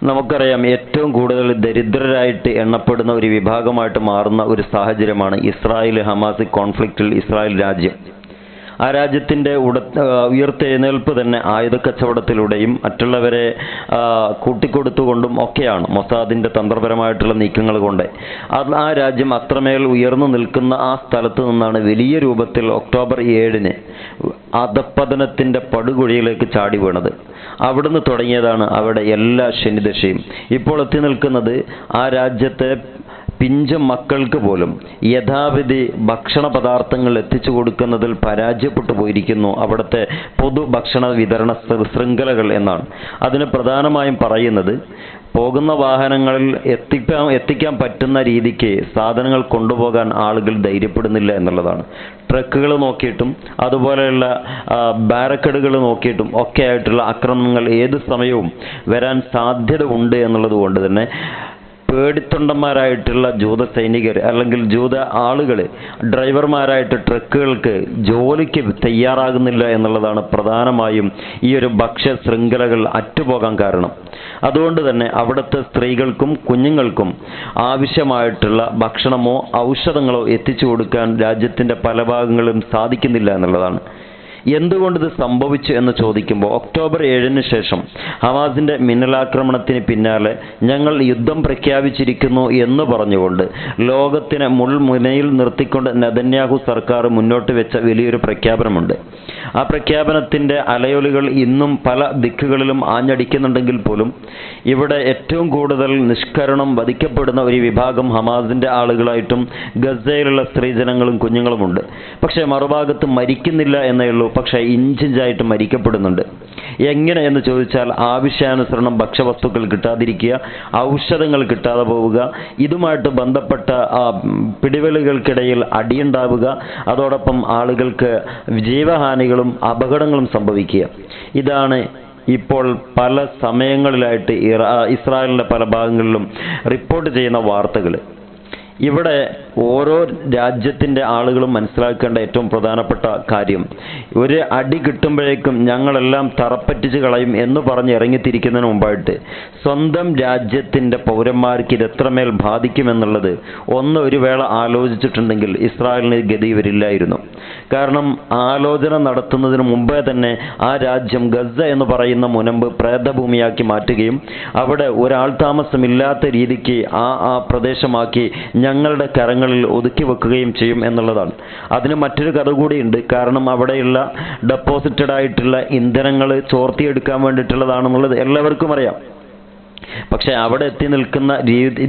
നമുക്കറിയാം, ഏറ്റവും കൂടുതൽ ദരിദ്രരായിട്ട് എണ്ണപ്പെടുന്ന ഒരു വിഭാഗമായിട്ട് മാറുന്ന ഒരു സാഹചര്യമാണ് ഇസ്രായേൽ ഹമാസ് കോൺഫ്ലിക്റ്റിൽ ഇസ്രായേൽ രാജ്യം. ആ രാജ്യത്തിൻ്റെ ഉയർത്തെഴുന്നേൽപ്പ് തന്നെ ആയുധക്കച്ചവടത്തിലൂടെയും മറ്റുള്ളവരെ കൂട്ടിക്കൊടുത്തുകൊണ്ടും ഒക്കെയാണ്, മൊസാദിൻ്റെ തന്ത്രപരമായിട്ടുള്ള നീക്കങ്ങൾ കൊണ്ട്. ആ രാജ്യം അത്രമേൽ ഉയർന്നു നിൽക്കുന്ന ആ സ്ഥലത്ത് നിന്നാണ് വലിയ രൂപത്തിൽ ഒക്ടോബർ 7-ന് അധപ്പതനത്തിൻ്റെ പടുകുഴിയിലേക്ക് ചാടി വീണത്. അവിടുന്ന് തുടങ്ങിയതാണ് അവിടെ എല്ലാ ശനിദശയും. ഇപ്പോൾ എത്തി നിൽക്കുന്നത് ആ രാജ്യത്തെ പിഞ്ചു മക്കൾക്ക് പോലും യഥാവിധി ഭക്ഷണ പദാർത്ഥങ്ങൾ എത്തിച്ചു കൊടുക്കുന്നതിൽ പരാജയപ്പെട്ടു പോയിരിക്കുന്നു അവിടുത്തെ പൊതുഭക്ഷണ വിതരണ ശൃംഖലകൾ എന്നാണ്. അതിന് പ്രധാനമായും പറയുന്നത്, പോകുന്ന വാഹനങ്ങളിൽ എത്തിക്കാൻ പറ്റുന്ന രീതിക്ക് സാധനങ്ങൾ കൊണ്ടുപോകാൻ ആളുകൾ ധൈര്യപ്പെടുന്നില്ല എന്നുള്ളതാണ്. ട്രക്കുകൾ നോക്കിയിട്ടും അതുപോലെയുള്ള ബാരക്കഡുകൾ നോക്കിയിട്ടും ഒക്കെ ആയിട്ടുള്ള ആക്രമണങ്ങൾ ഏത് സമയവും വരാൻ സാധ്യത ഉണ്ട് എന്നുള്ളത് കൊണ്ട് തന്നെ പേടിത്തൊണ്ടന്മാരായിട്ടുള്ള ജൂത സൈനികർ അല്ലെങ്കിൽ ജൂത ആളുകൾ ഡ്രൈവർമാരായിട്ട് ട്രക്കുകൾക്ക് ജോലിക്ക് തയ്യാറാകുന്നില്ല എന്നുള്ളതാണ് പ്രധാനമായും ഈ ഒരു ഭക്ഷ്യ ശൃംഖലകൾ അറ്റുപോകാൻ കാരണം. അതുകൊണ്ട് തന്നെ അവിടുത്തെ സ്ത്രീകൾക്കും കുഞ്ഞുങ്ങൾക്കും ആവശ്യമായിട്ടുള്ള ഭക്ഷണമോ ഔഷധങ്ങളോ എത്തിച്ചു കൊടുക്കാൻ രാജ്യത്തിൻ്റെ പല ഭാഗങ്ങളും സാധിക്കുന്നില്ല എന്നുള്ളതാണ്. എന്തുകൊണ്ടിത് സംഭവിച്ചു എന്ന് ചോദിക്കുമ്പോൾ, ഒക്ടോബർ 7-ന് ശേഷം ഹമാസിൻ്റെ മിന്നലാക്രമണത്തിന് പിന്നാലെ ഞങ്ങൾ യുദ്ധം പ്രഖ്യാപിച്ചിരിക്കുന്നു എന്ന് പറഞ്ഞുകൊണ്ട് ലോകത്തിനെ മുൾമുനയിൽ നിർത്തിക്കൊണ്ട് നെതന്യാഹു സർക്കാർ മുന്നോട്ട് വെച്ച വലിയൊരു പ്രഖ്യാപനമുണ്ട്. ആ പ്രഖ്യാപനത്തിൻ്റെ അലയൊലികൾ ഇന്നും പല ദിക്കുകളിലും ആഞ്ഞടിക്കുന്നുണ്ടെങ്കിൽ പോലും ഇവിടെ ഏറ്റവും കൂടുതൽ നിഷ്കരണം വധിക്കപ്പെടുന്ന ഒരു വിഭാഗം ഹമാസിൻ്റെ ആളുകളായിട്ടും ഗസയിലുള്ള സ്ത്രീജനങ്ങളും കുഞ്ഞുങ്ങളുമുണ്ട്. പക്ഷേ മറുഭാഗത്ത് മരിക്കുന്നില്ല എന്നേ ഉള്ളൂ, പക്ഷേ ഇഞ്ചിഞ്ചായിട്ട് മരിക്കപ്പെടുന്നുണ്ട്. എങ്ങനെ എന്ന് ചോദിച്ചാൽ, ആവശ്യാനുസരണം ഭക്ഷ്യവസ്തുക്കൾ കിട്ടാതിരിക്കുക, ഔഷധങ്ങൾ കിട്ടാതെ പോവുക, ഇതുമായിട്ട് ബന്ധപ്പെട്ട പിടിവലികൾക്കിടയിൽ അടിയുണ്ടാവുക, അതോടൊപ്പം ആളുകൾക്ക് ജീവഹാനികളും അപകടങ്ങളും സംഭവിക്കുക. ഇതാണ് ഇപ്പോൾ പല സമയങ്ങളിലായിട്ട് ഇസ്രായേലിൻ്റെ പല ഭാഗങ്ങളിലും റിപ്പോർട്ട് ചെയ്യുന്ന വാർത്തകൾ. ഇവിടെ ഓരോ രാജ്യത്തിൻ്റെ ആളുകളും മനസ്സിലാക്കേണ്ട ഏറ്റവും പ്രധാനപ്പെട്ട കാര്യം, ഒരു അടി കിട്ടുമ്പോഴേക്കും ഞങ്ങളെല്ലാം തറപ്പറ്റിച്ച് കളയും എന്ന് പറഞ്ഞ് ഇറങ്ങിത്തിരിക്കുന്നതിന് മുമ്പായിട്ട് സ്വന്തം രാജ്യത്തിൻ്റെ പൗരന്മാർക്ക് ഇത് എത്രമേൽ ബാധിക്കുമെന്നുള്ളത് ഒരു വേള ആലോചിച്ചിട്ടുണ്ടെങ്കിൽ ഇസ്രായേലിന് ഗതി വരില്ലായിരുന്നു. കാരണം ആലോചന നടത്തുന്നതിന് മുമ്പേ തന്നെ ആ രാജ്യം ഗസ എന്ന് പറയുന്ന മുനമ്പ് പ്രേതഭൂമിയാക്കി മാറ്റുകയും അവിടെ ഒരാൾ താമസമില്ലാത്ത രീതിക്ക് ആ പ്രദേശമാക്കി ഞങ്ങളുടെ കരങ്ങളിൽ ഒതുക്കി വെക്കുകയും ചെയ്യും എന്നുള്ളതാണ്. അതിന് മറ്റൊരു കഥ കൂടിയുണ്ട്. കാരണം അവിടെയുള്ള ഡെപ്പോസിറ്റഡ് ആയിട്ടുള്ള ഇന്ധനങ്ങൾ ചോർത്തിയെടുക്കാൻ വേണ്ടിയിട്ടുള്ളതാണെന്നുള്ളത് എല്ലാവർക്കും അറിയാം. പക്ഷെ അവിടെ എത്തി നിൽക്കുന്ന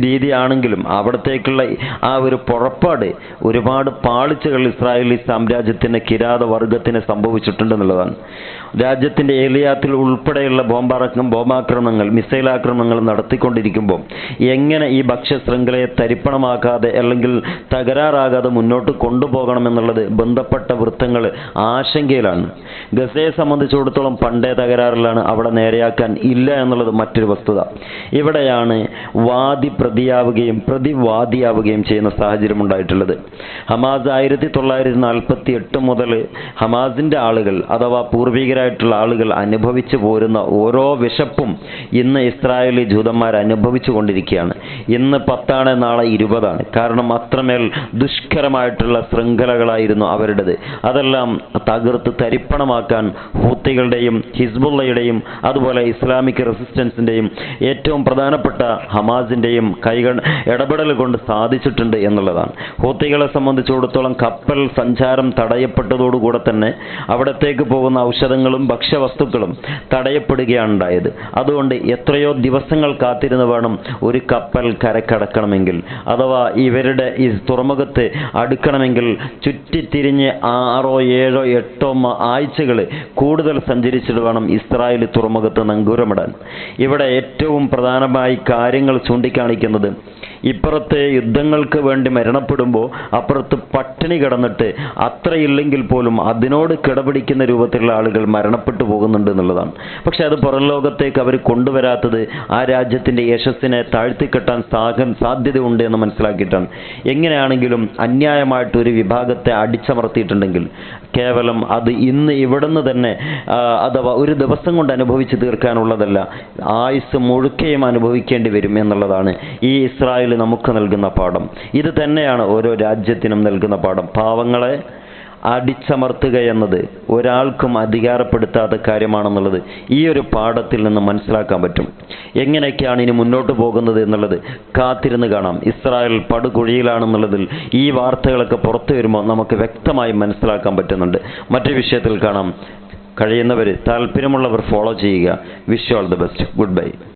രീതിയാണെങ്കിലും അവിടത്തേക്കുള്ള ആ ഒരു പുറപ്പാട് ഒരുപാട് പാളിച്ചകൾ ഇസ്രായേലി സാമ്രാജ്യത്തിന് കിരാതവർഗത്തിന് സംഭവിച്ചിട്ടുണ്ടെന്നുള്ളതാണ്. രാജ്യത്തിൻ്റെ ഏലിയാത്തിൽ ഉൾപ്പെടെയുള്ള ബോംബാക്രമണങ്ങൾ, മിസൈൽ ആക്രമണങ്ങൾ നടത്തിക്കൊണ്ടിരിക്കുമ്പോൾ എങ്ങനെ ഈ ഭക്ഷ്യശൃംഖലയെ തരിപ്പണമാക്കാതെ അല്ലെങ്കിൽ തകരാറാകാതെ മുന്നോട്ട് കൊണ്ടുപോകണമെന്നുള്ളത് ബന്ധപ്പെട്ട വൃത്തങ്ങൾ ആശങ്കയിലാണ്. ഗസയെ സംബന്ധിച്ചിടത്തോളം പണ്ടേ തകരാറിലാണ്, അവിടെ നേരെയാക്കാൻ ഇല്ല എന്നുള്ളത് മറ്റൊരു വസ്തുത. ഇവിടെയാണ് വാദി പ്രതിയാവുകയും പ്രതിവാദിയാവുകയും ചെയ്യുന്ന സാഹചര്യം ഉണ്ടായിട്ടുള്ളത്. ഹമാസ് 1948 മുതൽ ഹമാസിൻ്റെ ആളുകൾ അഥവാ പൂർവികരായിട്ടുള്ള ആളുകൾ അനുഭവിച്ചു പോരുന്ന ഓരോ വിശപ്പും ഇന്ന് ഇസ്രായേലി ജൂതന്മാർ അനുഭവിച്ചു കൊണ്ടിരിക്കുകയാണ്. ഇന്ന് 10 നാളെ 20. കാരണം അത്രമേൽ ദുഷ്കരമായിട്ടുള്ള ശൃംഖലകളായിരുന്നു അവരുടേത്. അതെല്ലാം തകർത്ത് തരിപ്പണമാക്കാൻ ഹൂത്തികളുടെയും ഹിസ്ബുള്ളയുടെയും അതുപോലെ ഇസ്ലാമിക് റെസിസ്റ്റൻസിൻ്റെയും ഏറ്റവും പ്രധാനപ്പെട്ട ഹമാസിൻ്റെയും ഇടപെടൽ കൊണ്ട് സാധിച്ചിട്ടുണ്ട് എന്നുള്ളതാണ്. ഹൂത്തികളെ സംബന്ധിച്ചിടത്തോളം കപ്പൽ സഞ്ചാരം തടയപ്പെട്ടതോടുകൂടെ തന്നെ അവിടത്തേക്ക് പോകുന്ന ഔഷധങ്ങളും ഭക്ഷ്യവസ്തുക്കളും തടയപ്പെടുകയാണ് ഉണ്ടായത്. അതുകൊണ്ട് എത്രയോ ദിവസങ്ങൾ കാത്തിരുന്ന് വേണം ഒരു കപ്പൽ കരക്കടക്കണമെങ്കിൽ, അഥവാ ഇവരുടെ ഈ തുറമുഖത്ത് അടുക്കണമെങ്കിൽ ചുറ്റിത്തിരിഞ്ഞ് 6, 7, 8 ആഴ്ചകൾ കൂടുതൽ സഞ്ചരിച്ചിട്ട് വേണം ഇസ്രായേൽ തുറമുഖത്ത് നങ്കൂരമിടാൻ. ഇവിടെ ഏറ്റവും പ്രധാനമായി കാര്യങ്ങൾ ചൂണ്ടിക്കാണിക്കുന്നത് ഇപ്പുറത്തെ യുദ്ധങ്ങൾക്ക് വേണ്ടി മരണപ്പെടുമ്പോൾ അപ്പുറത്ത് പട്ടിണി കിടന്നിട്ട് അത്രയില്ലെങ്കിൽ പോലും അതിനോട് കിടപിടിക്കുന്ന രൂപത്തിലുള്ള ആളുകൾ മരണപ്പെട്ടു പോകുന്നുണ്ട് എന്നുള്ളതാണ്. പക്ഷെ അത് പുറം ലോകത്തേക്ക് അവർ കൊണ്ടുവരാത്തത് ആ രാജ്യത്തിൻ്റെ യശസ്സിനെ താഴ്ത്തിക്കെട്ടാൻ സാധ്യതയുണ്ട് എന്ന് മനസ്സിലാക്കിയിട്ടാണ്. എങ്ങനെയാണെങ്കിലും അന്യായമായിട്ട് ഒരു വിഭാഗത്തെ അടിച്ചമർത്തിയിട്ടുണ്ടെങ്കിൽ കേവലം അത് ഇന്ന് ഇവിടുന്ന് തന്നെ അഥവാ ഒരു ദിവസം കൊണ്ട് അനുഭവിച്ച് തീർക്കാനുള്ളതല്ല, ആയുസ് മുഴുക്കയും അനുഭവിക്കേണ്ടി വരും എന്നുള്ളതാണ് ഈ ഇസ്രായേൽ നമുക്ക് നൽകുന്ന പാഠം. ഇത് തന്നെയാണ് ഓരോ രാജ്യത്തിനും നൽകുന്ന പാഠം. പാവങ്ങളെ അടിച്ചമർത്തുക എന്നത് ഒരാൾക്കും അധികാരപ്പെടുത്താത്ത കാര്യമാണെന്നുള്ളത് ഈ ഒരു പാഠത്തിൽ നിന്ന് മനസ്സിലാക്കാൻ പറ്റും. എങ്ങനെയൊക്കെയാണ് ഇനി മുന്നോട്ട് പോകുന്നത് എന്നുള്ളത് കാത്തിരുന്ന് കാണാം. ഇസ്രായേൽ പടുകുഴിയിലാണെന്നുള്ളതിൽ ഈ വാർത്തകളൊക്കെ പുറത്തു വരുമ്പോൾ നമുക്ക് വ്യക്തമായി മനസ്സിലാക്കാൻ പറ്റുന്നുണ്ട്. മറ്റൊരു വിഷയത്തിൽ കാണാം. കഴിയുന്നവർ, താല്പര്യമുള്ളവർ ഫോളോ ചെയ്യുക. Wish you all the best. Good bye.